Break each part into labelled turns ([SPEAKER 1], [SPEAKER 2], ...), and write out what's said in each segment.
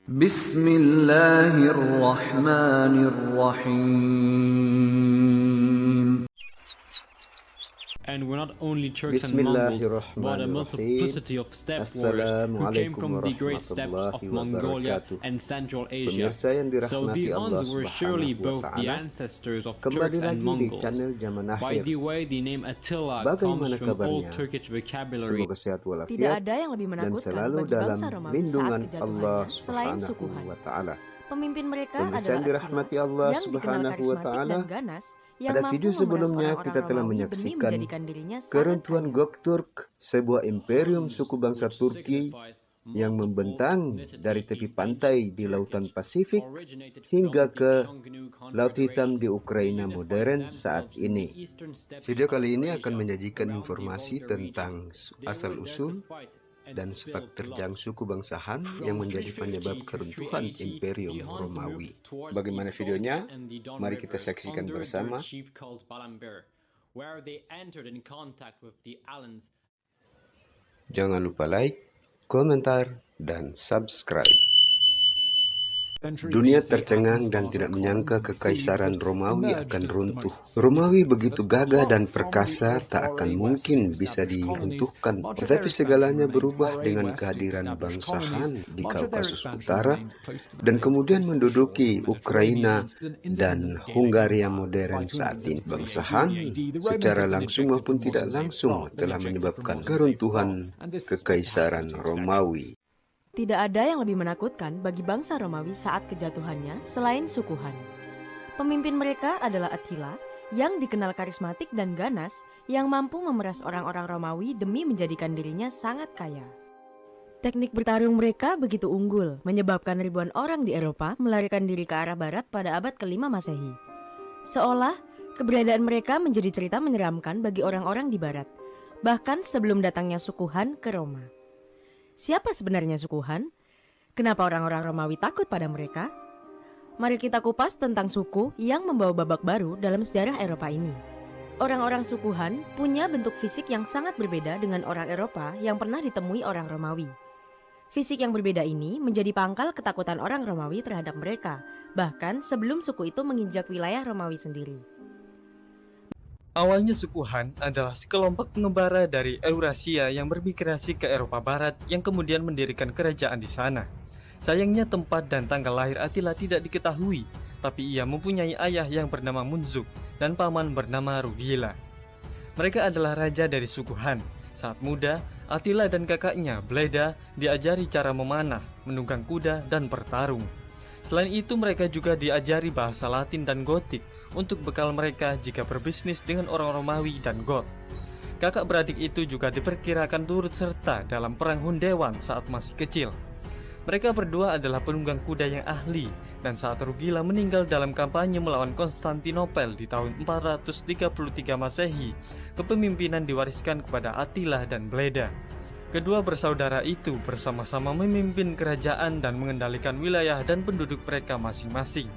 [SPEAKER 1] Bismillahirrahmanirrahim.
[SPEAKER 2] And we're not only Turks and Mongols, but a multiplicity of steppe warriors who came from the great steppes of Mongolia and Central Asia. So these ones were surely both the ancestors of Turks and Mongols. By the way, the name Attila comes from Old Turkish vocabulary.
[SPEAKER 3] Tidak ada yang lebih menakutkan bagi bangsa Romawi saat kejatuhannya selain Sukuhan. Pemimpin mereka adalah Attila, yang dikenal karismatik dan ganas.
[SPEAKER 4] Pada video sebelumnya kita telah menyaksikan keruntuhan Göktürk, sebuah imperium suku bangsa Turki yang membentang dari tepi pantai di Lautan Pasifik hingga ke Laut Hitam di Ukraina modern saat ini. Video kali ini akan menyajikan informasi tentang asal-usul dan sepak terjang suku bangsa Han yang menjadi penyebab keruntuhan Imperium Romawi. Bagaimana videonya? Mari kita saksikan bersama. Jangan lupa like, komentar, dan subscribe. Dunia tercengang dan tidak menyangka kekaisaran Romawi akan runtuh. Romawi begitu gagah dan perkasa, tak akan mungkin bisa diruntuhkan. Tetapi segalanya berubah dengan kehadiran bangsa Han di Kaukasus Utara dan kemudian menduduki Ukraina dan Hungaria modern saat ini. Bangsa Han secara langsung maupun tidak langsung telah menyebabkan keruntuhan kekaisaran Romawi.
[SPEAKER 3] Tidak ada yang lebih menakutkan bagi bangsa Romawi saat kejatuhannya selain Sukuhan. Pemimpin mereka adalah Attila, yang dikenal karismatik dan ganas, yang mampu memeras orang-orang Romawi demi menjadikan dirinya sangat kaya. Teknik bertarung mereka begitu unggul, menyebabkan ribuan orang di Eropa melarikan diri ke arah barat pada abad ke-5 Masehi. Seolah keberadaan mereka menjadi cerita menyeramkan bagi orang-orang di barat, bahkan sebelum datangnya Sukuhan ke Roma. Siapa sebenarnya Sukuhan? Kenapa orang-orang Romawi takut pada mereka? Mari kita kupas tentang suku yang membawa babak baru dalam sejarah Eropa ini. Orang-orang Sukuhan punya bentuk fisik yang sangat berbeda dengan orang Eropa yang pernah ditemui orang Romawi. Fisik yang berbeda ini menjadi pangkal ketakutan orang Romawi terhadap mereka, bahkan sebelum suku itu menginjak wilayah Romawi sendiri.
[SPEAKER 5] Awalnya suku Han adalah sekelompok pengembara dari Eurasia yang bermigrasi ke Eropa Barat yang kemudian mendirikan kerajaan di sana. Sayangnya tempat dan tanggal lahir Attila tidak diketahui, tapi ia mempunyai ayah yang bernama Munzuk dan paman bernama Rugila. Mereka adalah raja dari suku Han. Saat muda, Attila dan kakaknya Bleda diajari cara memanah, menunggang kuda, dan bertarung. Selain itu mereka juga diajari bahasa Latin dan Gotik untuk bekal mereka jika berbisnis dengan orang Romawi dan Goth. Kakak beradik itu juga diperkirakan turut serta dalam perang Hundewan saat masih kecil. Mereka berdua adalah penunggang kuda yang ahli, dan saat Rugila meninggal dalam kampanye melawan Konstantinopel di tahun 433 Masehi, kepemimpinan diwariskan kepada Attila dan Bleda. Kedua bersaudara itu bersama-sama memimpin kerajaan dan mengendalikan wilayah dan penduduk mereka masing-masing.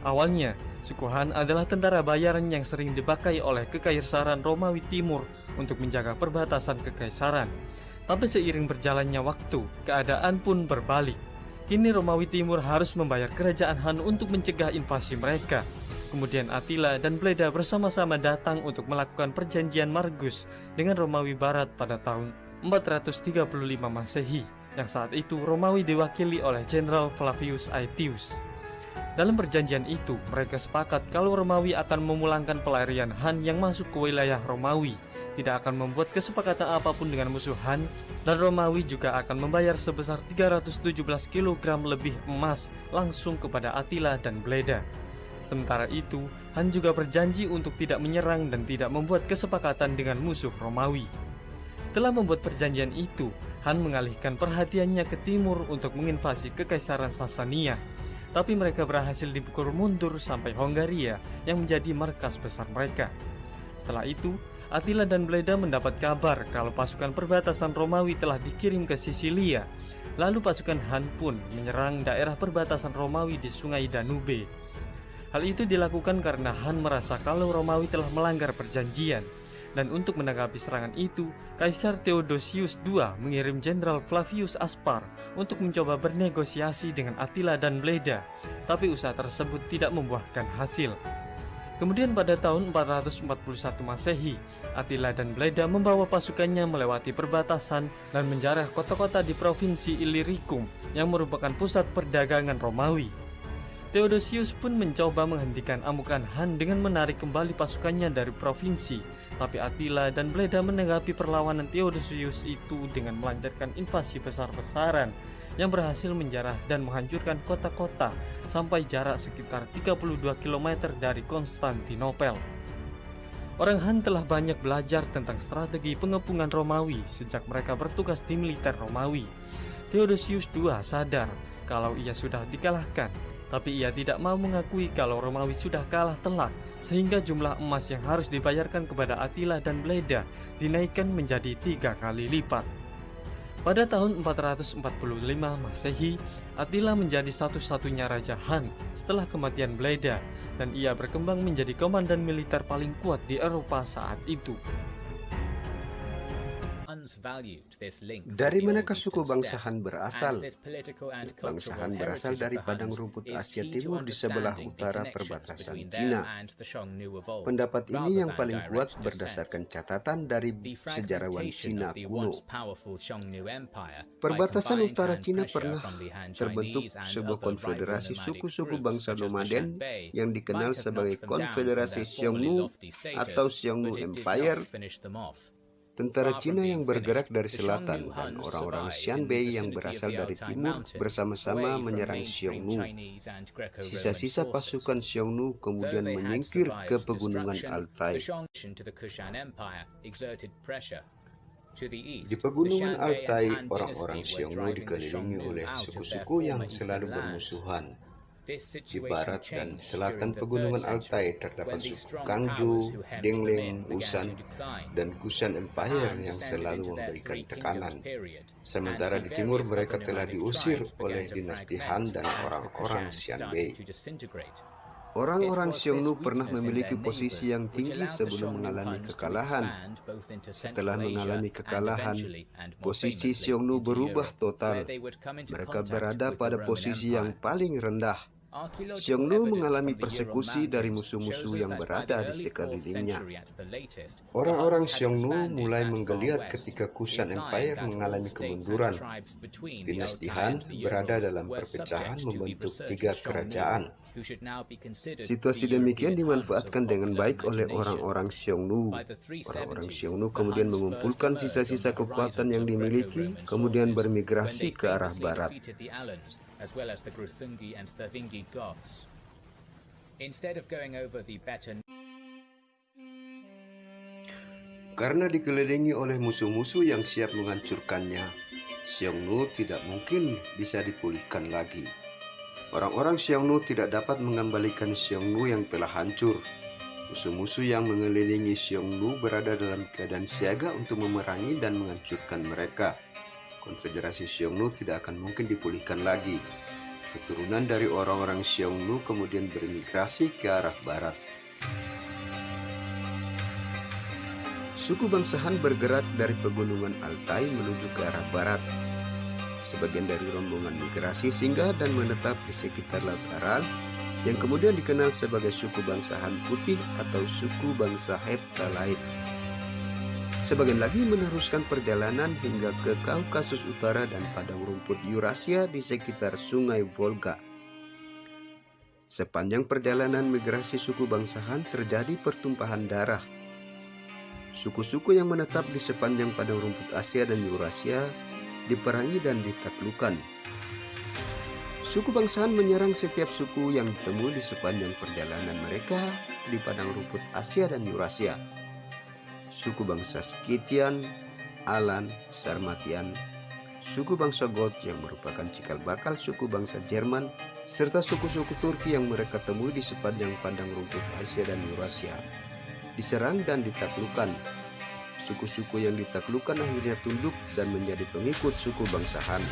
[SPEAKER 5] Awalnya, suku Han adalah tentara bayaran yang sering dipakai oleh Kekaisaran Romawi Timur untuk menjaga perbatasan kekaisaran. Tapi seiring berjalannya waktu, keadaan pun berbalik. Kini Romawi Timur harus membayar kerajaan Han untuk mencegah invasi mereka. Kemudian Attila dan Bleda bersama-sama datang untuk melakukan perjanjian Margus dengan Romawi Barat pada tahun 435 Masehi, yang saat itu Romawi diwakili oleh Jenderal Flavius Aetius. Dalam perjanjian itu, mereka sepakat kalau Romawi akan memulangkan pelarian Han yang masuk ke wilayah Romawi, tidak akan membuat kesepakatan apapun dengan musuh Han, dan Romawi juga akan membayar sebesar 317 kg lebih emas langsung kepada Attila dan Bleda. Sementara itu, Han juga berjanji untuk tidak menyerang dan tidak membuat kesepakatan dengan musuh Romawi. Setelah membuat perjanjian itu, Han mengalihkan perhatiannya ke timur untuk menginvasi Kekaisaran Sasania. Tapi mereka berhasil dipukul mundur sampai Hongaria yang menjadi markas besar mereka. Setelah itu, Attila dan Bleda mendapat kabar kalau pasukan perbatasan Romawi telah dikirim ke Sisilia. Lalu pasukan Han pun menyerang daerah perbatasan Romawi di Sungai Danube. Hal itu dilakukan karena Han merasa kalau Romawi telah melanggar perjanjian. Dan untuk menanggapi serangan itu, Kaisar Theodosius II mengirim Jenderal Flavius Aspar untuk mencoba bernegosiasi dengan Attila dan Bleda, tapi usaha tersebut tidak membuahkan hasil. Kemudian pada tahun 441 Masehi, Attila dan Bleda membawa pasukannya melewati perbatasan dan menjarah kota-kota di provinsi Illyricum yang merupakan pusat perdagangan Romawi. Theodosius pun mencoba menghentikan amukan Han dengan menarik kembali pasukannya dari provinsi, tapi Attila dan Bleda menanggapi perlawanan Theodosius itu dengan melancarkan invasi besar-besaran yang berhasil menjarah dan menghancurkan kota-kota sampai jarak sekitar 32 km dari Konstantinopel. Orang Han telah banyak belajar tentang strategi pengepungan Romawi sejak mereka bertugas di militer Romawi. Theodosius II sadar kalau ia sudah dikalahkan, tapi ia tidak mau mengakui kalau Romawi sudah kalah telak, sehingga jumlah emas yang harus dibayarkan kepada Attila dan Bleda dinaikkan menjadi 3 kali lipat. Pada tahun 445 Masehi, Attila menjadi satu-satunya Raja Han setelah kematian Bleda, dan ia berkembang menjadi komandan militer paling kuat di Eropa saat itu.
[SPEAKER 4] Dari manakah suku bangsa Han berasal? Bangsa Han berasal dari padang rumput Asia Timur di sebelah utara perbatasan Cina. Pendapat ini yang paling kuat berdasarkan catatan dari sejarawan Cina kuno. Perbatasan utara Cina pernah terbentuk sebuah konfederasi suku-suku bangsa nomaden yang dikenal sebagai Konfederasi Xiongnu atau Xiongnu Empire. Tentara Cina yang bergerak dari selatan dan orang-orang Xianbei yang berasal dari timur bersama-sama menyerang Xiongnu. Sisa-sisa pasukan Xiongnu kemudian menyingkir ke pegunungan Altai. Di pegunungan Altai, orang-orang Xiongnu dikelilingi oleh suku-suku yang selalu bermusuhan. Di barat dan selatan pegunungan Altai terdapat suku Kangju, Dingling, Wusan, dan Kushan Empire yang selalu memberikan tekanan. Sementara di timur mereka telah diusir oleh dinasti Han dan orang-orang Xianbei. Orang-orang Xiongnu pernah memiliki posisi yang tinggi sebelum mengalami kekalahan. Setelah mengalami kekalahan, posisi Xiongnu berubah total. Mereka berada pada posisi yang paling rendah. Xiongnu mengalami persekusi dari musuh-musuh yang berada di sekelilingnya. Orang-orang Xiongnu mulai menggeliat ketika Kushan Empire mengalami kemunduran. Dinasti Han berada dalam perpecahan membentuk 3 kerajaan. Situasi demikian dimanfaatkan dengan baik oleh orang-orang Xiongnu. Orang-orang Xiongnu kemudian mengumpulkan sisa-sisa kekuatan yang dimiliki, kemudian bermigrasi ke arah barat. Karena dikelilingi oleh musuh-musuh yang siap menghancurkannya, Xiongnu tidak mungkin bisa dipulihkan lagi. Orang-orang Xiongnu tidak dapat mengembalikan Xiongnu yang telah hancur. Musuh-musuh yang mengelilingi Xiongnu berada dalam keadaan siaga untuk memerangi dan menghancurkan mereka. Konfederasi Xiongnu tidak akan mungkin dipulihkan lagi. Keturunan dari orang-orang Xiongnu kemudian bermigrasi ke arah barat. Suku bangsa Han bergerak dari pegunungan Altai menuju ke arah barat. Sebagian dari rombongan migrasi singgah dan menetap di sekitar Laut Aral, yang kemudian dikenal sebagai suku bangsa Han Putih atau suku bangsa Heptalite. Sebagian lagi meneruskan perjalanan hingga ke Kaukasus Utara dan padang rumput Eurasia di sekitar Sungai Volga. Sepanjang perjalanan migrasi suku bangsa Han terjadi pertumpahan darah. Suku-suku yang menetap di sepanjang padang rumput Asia dan Eurasia diperangi dan ditaklukkan. Suku bangsa Han menyerang setiap suku yang ditemui di sepanjang perjalanan mereka di padang rumput Asia dan Eurasia. Suku bangsa Scythian, Alan, Sarmatian, suku bangsa Goth yang merupakan cikal bakal suku bangsa Jerman, serta suku-suku Turki yang mereka temui di sepanjang padang rumput Asia dan Eurasia diserang dan ditaklukkan. Suku-suku yang ditaklukkan akhirnya tunduk dan menjadi pengikut suku bangsa Han.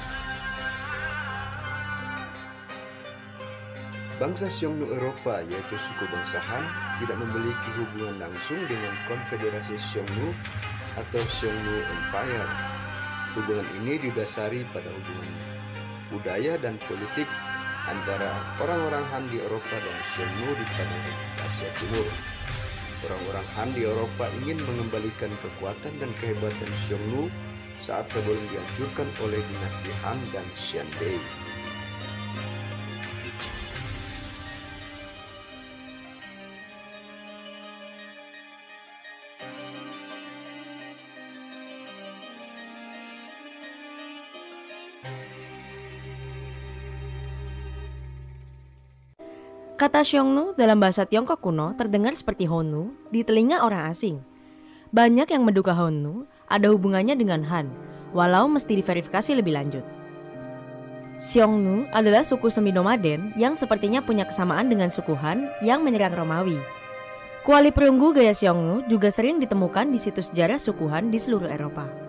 [SPEAKER 4] Bangsa Xiongnu Eropa, yaitu suku bangsa Han, tidak memiliki hubungan langsung dengan Konfederasi Xiongnu atau Xiongnu Empire. Hubungan ini didasari pada hubungan budaya dan politik antara orang-orang Han di Eropa dan Xiongnu di tanah Asia Timur. Orang-orang Han di Eropa ingin mengembalikan kekuatan dan kehebatan Xiongnu saat sebelum dihancurkan oleh dinasti Han dan Xianbei.
[SPEAKER 3] Kata Xiongnu dalam bahasa Tiongkok kuno terdengar seperti Honu di telinga orang asing. Banyak yang menduga Honu ada hubungannya dengan Han, walau mesti diverifikasi lebih lanjut. Xiongnu adalah suku semi-nomaden yang sepertinya punya kesamaan dengan suku Han yang menyerang Romawi. Kuali perunggu gaya Xiongnu juga sering ditemukan di situs sejarah suku Han di seluruh Eropa.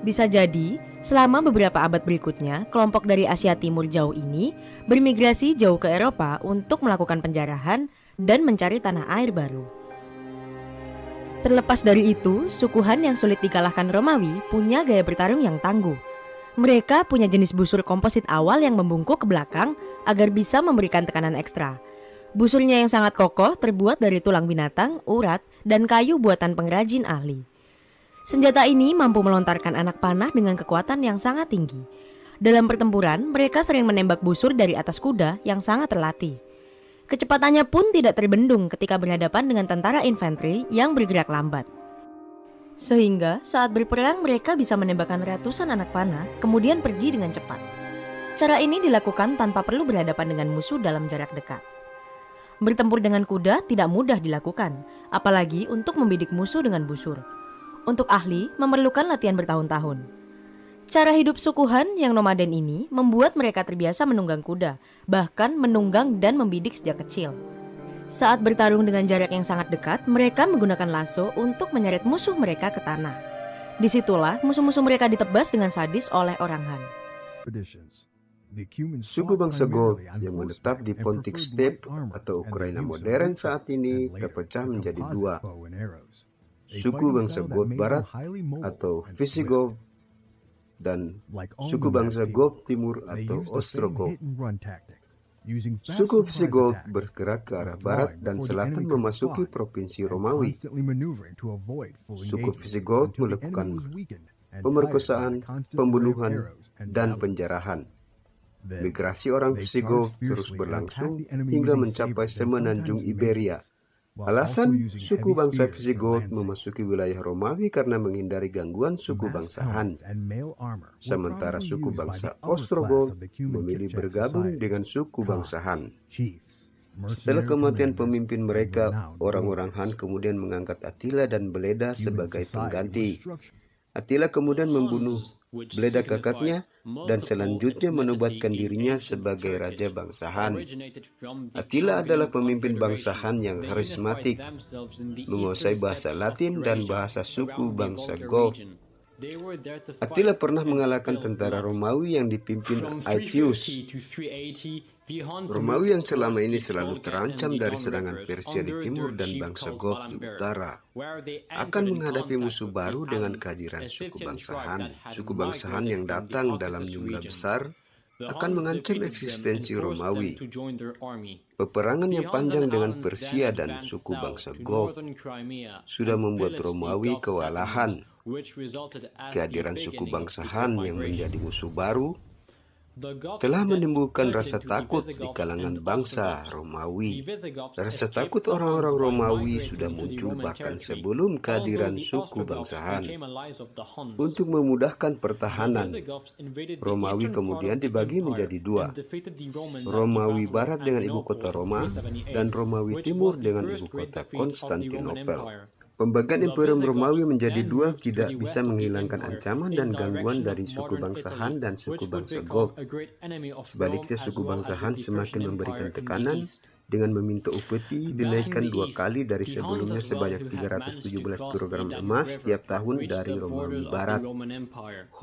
[SPEAKER 3] Bisa jadi, selama beberapa abad berikutnya, kelompok dari Asia Timur jauh ini bermigrasi jauh ke Eropa untuk melakukan penjarahan dan mencari tanah air baru. Terlepas dari itu, suku Han yang sulit dikalahkan Romawi punya gaya bertarung yang tangguh. Mereka punya jenis busur komposit awal yang membungkuk ke belakang agar bisa memberikan tekanan ekstra. Busurnya yang sangat kokoh terbuat dari tulang binatang, urat, dan kayu buatan pengrajin ahli. Senjata ini mampu melontarkan anak panah dengan kekuatan yang sangat tinggi. Dalam pertempuran, mereka sering menembak busur dari atas kuda yang sangat terlatih. Kecepatannya pun tidak terbendung ketika berhadapan dengan tentara infanteri yang bergerak lambat. Sehingga saat berperang mereka bisa menembakkan ratusan anak panah, kemudian pergi dengan cepat. Cara ini dilakukan tanpa perlu berhadapan dengan musuh dalam jarak dekat. Bertempur dengan kuda tidak mudah dilakukan, apalagi untuk membidik musuh dengan busur. Untuk ahli, memerlukan latihan bertahun-tahun. Cara hidup suku Han yang nomaden ini membuat mereka terbiasa menunggang kuda, bahkan menunggang dan membidik sejak kecil. Saat bertarung dengan jarak yang sangat dekat, mereka menggunakan lasso untuk menyeret musuh mereka ke tanah. Disitulah musuh-musuh mereka ditebas dengan sadis oleh orang Han.
[SPEAKER 4] Suku bangsa Goth yang menetap di Pontic Steppe atau Ukraina modern saat ini terpecah menjadi dua. Suku bangsa Goth Barat atau Visigoth dan suku bangsa Goth Timur atau Ostrogoth. Suku Visigoth bergerak ke arah barat dan selatan memasuki provinsi Romawi. Suku Visigoth melakukan pemerkosaan, pembunuhan, dan penjarahan. Migrasi orang Visigoth terus berlangsung hingga mencapai semenanjung Iberia. Alasan suku bangsa Visigoth memasuki wilayah Romawi karena menghindari gangguan suku bangsa Han. Sementara suku bangsa Ostrogoth memilih bergabung dengan suku bangsa Han. Setelah kematian pemimpin mereka, orang-orang Han kemudian mengangkat Attila dan Bleda sebagai pengganti. Attila kemudian membunuh Bleda kakaknya dan selanjutnya menobatkan dirinya sebagai raja bangsa Han. Attila adalah pemimpin bangsa Han yang karismatik, menguasai bahasa Latin dan bahasa suku bangsa Goth. Attila pernah mengalahkan tentara Romawi yang dipimpin Aetius. Romawi yang selama ini selalu terancam dari serangan Persia di timur dan bangsa Goth di utara akan menghadapi musuh baru dengan kehadiran suku bangsa Han. Suku bangsa Han yang datang dalam jumlah besar akan mengancam eksistensi Romawi. Peperangan yang panjang dengan Persia dan suku bangsa Goth sudah membuat Romawi kewalahan. Kehadiran suku bangsa Han yang menjadi musuh baru telah menimbulkan rasa takut di kalangan bangsa Romawi. Rasa takut orang-orang Romawi sudah muncul bahkan sebelum kehadiran suku bangsa Han. Untuk memudahkan pertahanan, Romawi kemudian dibagi menjadi dua. Romawi Barat dengan ibu kota Roma dan Romawi Timur dengan ibu kota Konstantinopel. Pembagian Imperium Romawi menjadi dua tidak bisa menghilangkan ancaman dan gangguan dari suku bangsa Han dan suku bangsa Goth. Sebaliknya, suku bangsa Han semakin memberikan tekanan dengan meminta upeti dinaikkan 2 kali dari sebelumnya sebanyak 317 kg emas setiap tahun dari Romawi Barat.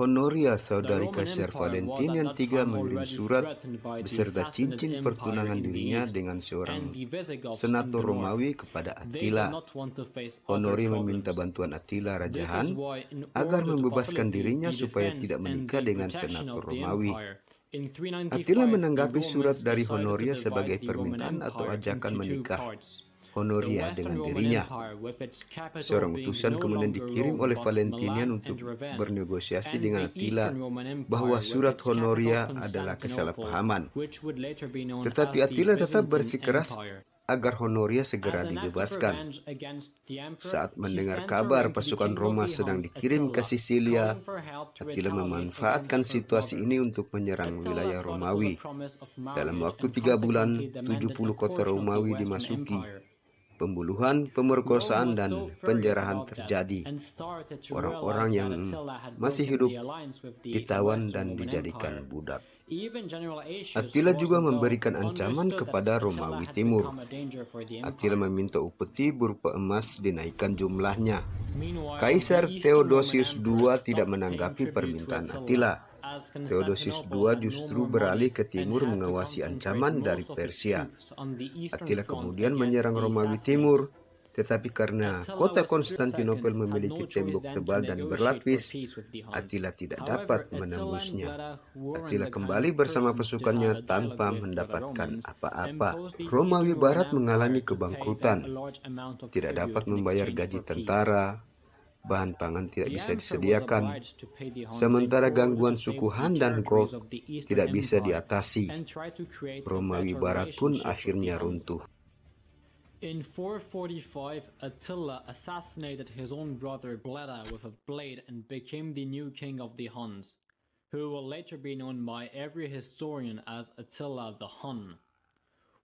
[SPEAKER 4] Honoria, saudari Kaisar Valentine yang III, mengirim surat beserta cincin pertunangan dirinya dengan seorang senator Romawi kepada Attila. Honoria meminta bantuan Attila Raja Han agar membebaskan dirinya supaya tidak menikah dengan senator Romawi. Attila menanggapi surat dari Honoria sebagai permintaan atau ajakan menikah Honoria dengan dirinya. Seorang utusan kemudian dikirim oleh Valentinian untuk bernegosiasi dengan Attila bahwa surat Honoria adalah kesalahpahaman. Tetapi Attila tetap bersikeras agar Honoria segera dibebaskan. Saat mendengar kabar pasukan Roma sedang dikirim ke Sisilia, Attila memanfaatkan situasi ini untuk menyerang wilayah Romawi. Dalam waktu 3 bulan, 70 kota Romawi dimasuki. Pembunuhan, pemerkosaan, dan penjarahan terjadi. Orang-orang yang masih hidup ditawan dan dijadikan budak. Attila juga memberikan ancaman kepada Romawi Timur. Attila meminta upeti berupa emas dinaikkan jumlahnya. Kaisar Theodosius II tidak menanggapi permintaan Attila. Theodosius II justru beralih ke timur mengawasi ancaman dari Persia. Attila kemudian menyerang Romawi Timur, tetapi karena kota Konstantinopel memiliki tembok tebal dan berlapis, Attila tidak dapat menembusnya. Attila kembali bersama pasukannya tanpa mendapatkan apa-apa. Romawi Barat mengalami kebangkrutan, tidak dapat membayar gaji tentara, bahan pangan tidak bisa disediakan, sementara gangguan suku Han dan Goth tidak bisa diatasi. Romawi Barat pun akhirnya runtuh.
[SPEAKER 2] In 445, Attila assassinated his own brother Bleda with a blade and became the new king of the Huns, who will later be known by every historian as Attila the Hun.